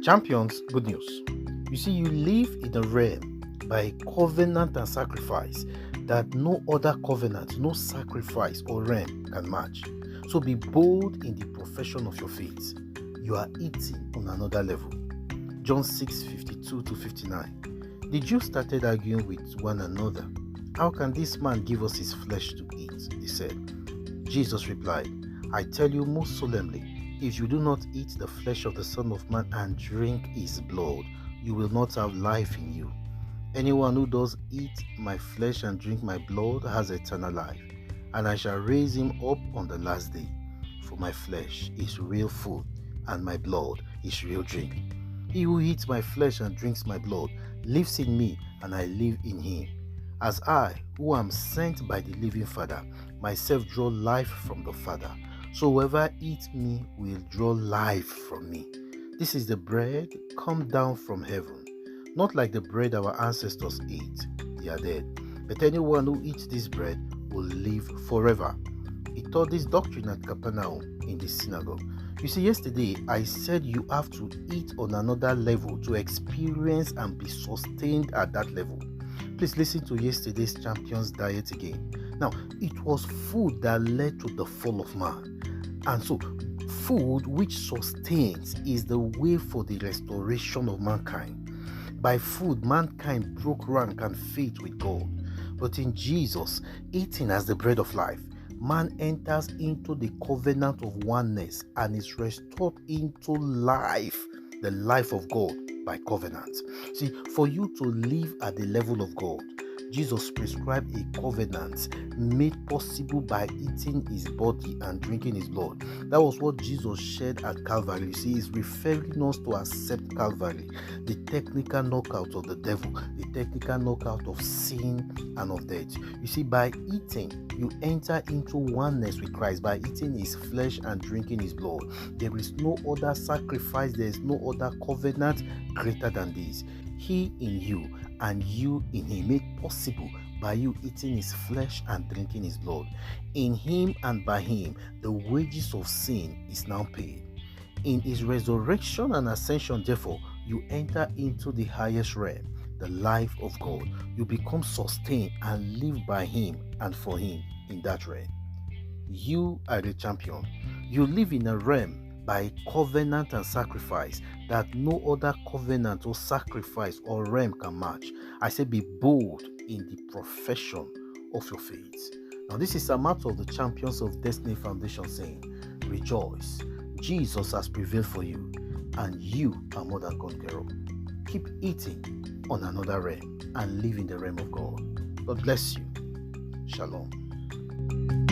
Champions, good news. You see, you live in a realm by covenant and sacrifice that no other covenant, no sacrifice or realm can match. So be bold in the profession of your faith. You are eating on another level. John 6:52 to 59. The Jews started arguing with one another. How can this man give us his flesh to eat? They said. Jesus replied, I tell you most solemnly, if you do not eat the flesh of the Son of Man and drink his blood, you will not have life in you. Anyone who does eat my flesh and drink my blood has eternal life, and I shall raise him up on the last day. For my flesh is real food, and my blood is real drink. He who eats my flesh and drinks my blood lives in me, and I live in him. As I, who am sent by the living Father, myself draw life from the Father, so whoever eats me will draw life from me. This is the bread come down from heaven, not like the bread our ancestors ate. They are dead. But anyone who eats this bread will live forever. He taught this doctrine at Capernaum in the synagogue. You see, yesterday I said you have to eat on another level to experience and be sustained at that level. Please listen to yesterday's Champions Diet again. Now, it was food that led to the fall of man. And so, food which sustains is the way for the restoration of mankind. By food, mankind broke rank and faith with God. But in Jesus, eating as the bread of life, man enters into the covenant of oneness and is restored into life, the life of God by covenant. See, for you to live at the level of God, Jesus prescribed a covenant made possible by eating his body and drinking his blood. That was what Jesus shared at Calvary. You see, he's referring us to accept Calvary, the technical knockout of the devil, the technical knockout of sin and of death. You see, by eating, you enter into oneness with Christ. By eating his flesh and drinking his blood, there is no other sacrifice, there is no other covenant greater than this. He in you and you in him, made possible by you eating his flesh and drinking his blood. In him and by him, the wages of sin is now paid. In his resurrection and ascension, therefore, you enter into the highest realm, the life of God. You become sustained and live by him and for him in that realm. You are the champion. You live in a realm by covenant and sacrifice that no other covenant or sacrifice or realm can match. I say be bold in the profession of your faith. Now this is a matter of the Champions of Destiny Foundation saying, rejoice, Jesus has prevailed for you and you are more than conqueror. Keep eating on another realm and live in the realm of God. God bless you. Shalom.